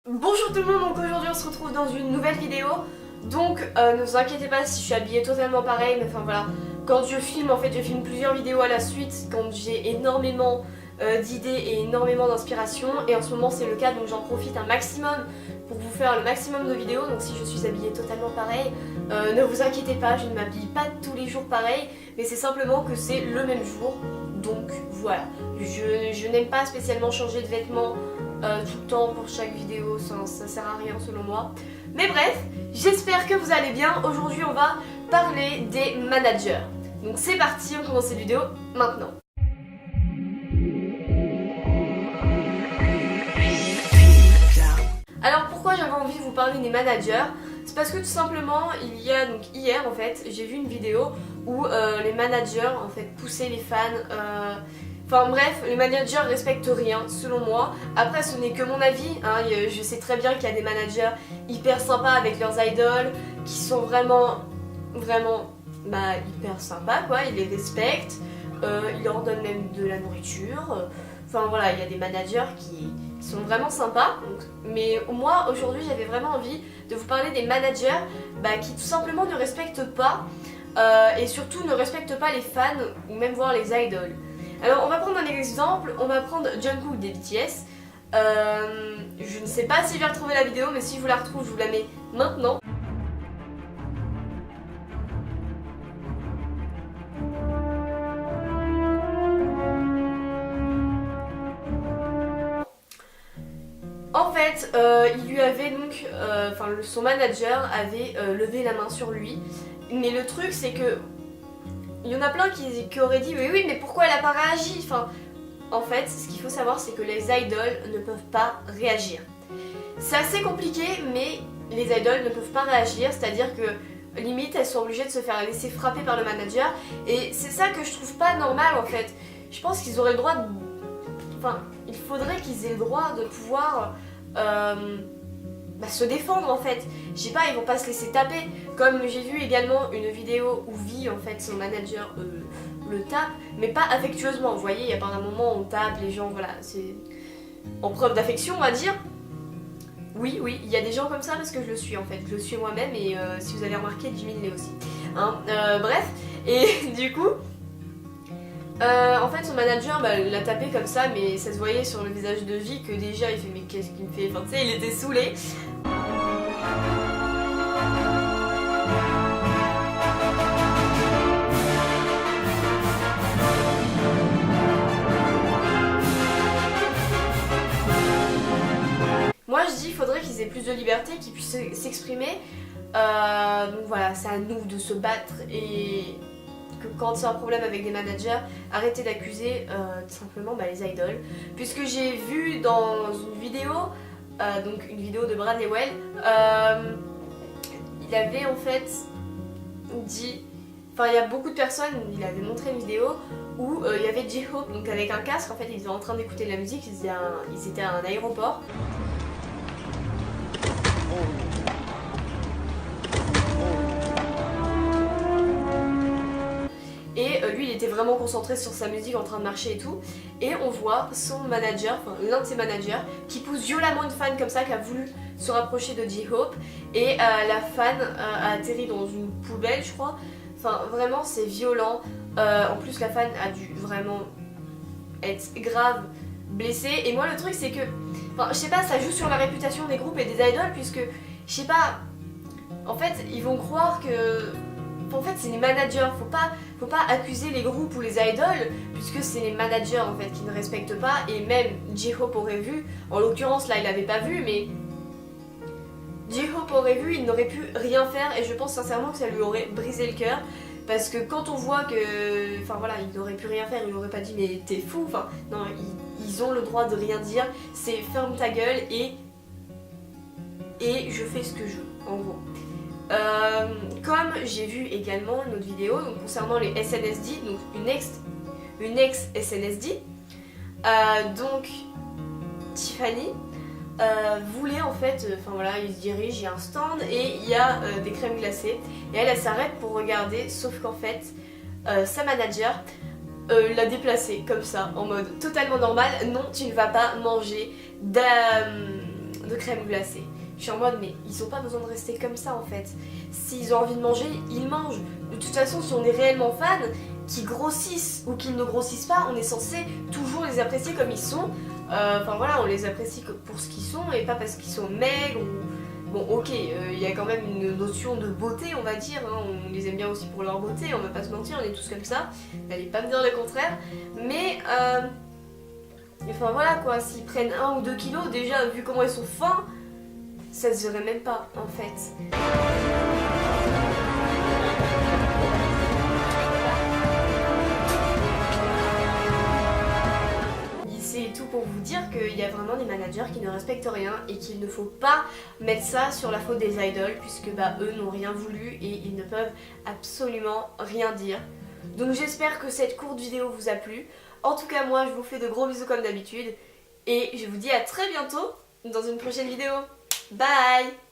Bonjour tout le monde, donc aujourd'hui on se retrouve dans une nouvelle vidéo. Donc ne vous inquiétez pas si je suis habillée totalement pareil, mais enfin voilà, quand je filme, en fait je filme plusieurs vidéos à la suite, quand j'ai énormément d'idées et énormément d'inspiration, et en ce moment c'est le cas, donc j'en profite un maximum pour vous faire le maximum de vidéos. Donc si je suis habillée totalement pareil, ne vous inquiétez pas, je ne m'habille pas tous les jours pareil, mais c'est simplement que c'est le même jour. Donc voilà, je n'aime pas spécialement changer de vêtements tout le temps pour chaque vidéo, ça sert à rien selon moi. Mais bref, j'espère que vous allez bien. Aujourd'hui on va parler des managers. Donc c'est parti, on commence cette vidéo maintenant. Alors pourquoi j'avais envie de vous parler des managers? C'est parce que tout simplement, il y a donc hier en fait, j'ai vu une vidéo où les managers en fait poussaient les fans. Enfin bref, les managers respectent rien selon moi. Après ce n'est que mon avis, hein. Je sais très bien qu'il y a des managers hyper sympas avec leurs idoles, qui sont vraiment hyper sympas quoi, ils les respectent, ils leur donnent même de la nourriture. Enfin voilà, il y a des managers qui sont vraiment sympas. Mais moi aujourd'hui j'avais vraiment envie de vous parler des managers qui tout simplement ne respectent pas et surtout ne respectent pas les fans ou même voir les idoles. Alors on va prendre un exemple, on va prendre Jungkook des BTS. Je ne sais pas si je vais retrouver la vidéo, mais si je vous la retrouve, je vous la mets maintenant. En fait, il lui avait donc, son manager avait levé la main sur lui. Mais le truc c'est que il y en a plein qui auraient dit oui mais pourquoi elle a pas réagi, enfin, en fait ce qu'il faut savoir c'est que les idoles ne peuvent pas réagir. C'est assez compliqué mais les idoles ne peuvent pas réagir, c'est à dire que limite elles sont obligées de se faire laisser frapper par le manager. Et c'est ça que je trouve pas normal en fait. Je pense qu'ils auraient le droit de... Enfin, il faudrait qu'ils aient le droit de pouvoir se défendre en fait. Je sais pas, ils vont pas se laisser taper. Comme j'ai vu également une vidéo où Vi, en fait, son manager le tape, mais pas affectueusement. Vous voyez, il y a pas un moment où on tape les gens, voilà, c'est en preuve d'affection, on va dire. Oui, il y a des gens comme ça parce que je le suis en fait. Je le suis moi-même et si vous avez remarqué, Jimmy l'est aussi. Hein, bref, et du coup, en fait, son manager l'a tapé comme ça, mais ça se voyait sur le visage de Vi que déjà il fait mais qu'est-ce qu'il me fait, enfin tu sais, il était saoulé. Moi je dis il faudrait qu'ils aient plus de liberté, qu'ils puissent s'exprimer. Donc voilà, c'est à nous de se battre et que quand c'est un problème avec des managers, arrêtez d'accuser tout simplement les idoles. Puisque j'ai vu dans une vidéo, donc une vidéo de Bradley Well, il avait en fait dit, enfin il y a beaucoup de personnes, il avait montré une vidéo où il y avait J-Hope, donc avec un casque, en fait ils étaient en train d'écouter de la musique, ils étaient à un aéroport. Et lui il était vraiment concentré sur sa musique en train de marcher et tout. Et on voit son manager, enfin l'un de ses managers, qui pousse violemment une fan comme ça, qui a voulu se rapprocher de J-Hope. Et la fan a atterri dans une poubelle je crois. Enfin vraiment c'est violent. En plus la fan a dû vraiment être grave blessée. Et moi le truc c'est que, enfin je sais pas, ça joue sur la réputation des groupes et des idoles. Puisque, je sais pas, en fait ils vont croire que... En fait c'est les managers, faut pas accuser les groupes ou les idoles, puisque c'est les managers en fait qui ne respectent pas. Et même J-Hope aurait vu, en l'occurrence là il avait pas vu, mais J-Hope aurait vu, il n'aurait pu rien faire. Et je pense sincèrement que ça lui aurait brisé le cœur. Parce que quand on voit que, enfin voilà, il n'aurait pu rien faire, il n'aurait pas dit mais t'es fou, enfin non, ils ont le droit de rien dire, c'est ferme ta gueule et je fais ce que je veux, en gros. Comme j'ai vu également une autre vidéo donc, concernant les SNSD, donc une ex SNSD, donc Tiffany voulait en fait, enfin voilà, il se dirige, il y a un stand et il y a des crèmes glacées et elle s'arrête pour regarder, sauf qu'en fait sa manager l'a déplacée comme ça en mode totalement normal. Non, tu ne vas pas manger de crème glacée. Je suis en mode mais ils ont pas besoin de rester comme ça en fait. S'ils ont envie de manger, ils mangent. De toute façon, si on est réellement fan, qu'ils grossissent ou qu'ils ne grossissent pas, on est censé toujours les apprécier comme ils sont. Enfin voilà, on les apprécie pour ce qu'ils sont et pas parce qu'ils sont maigres ou... Bon ok, il y a quand même une notion de beauté on va dire, hein. On les aime bien aussi pour leur beauté, on va pas se mentir, on est tous comme ça. N'allez pas me dire le contraire. Mais enfin voilà quoi, s'ils prennent 1 ou 2 kilos, déjà vu comment ils sont fins, ça se verrait même pas en fait. C'est tout pour vous dire qu'il y a vraiment des managers qui ne respectent rien et qu'il ne faut pas mettre ça sur la faute des idoles puisque eux n'ont rien voulu et ils ne peuvent absolument rien dire. Donc j'espère que cette courte vidéo vous a plu. En tout cas moi je vous fais de gros bisous comme d'habitude et je vous dis à très bientôt dans une prochaine vidéo. Bye!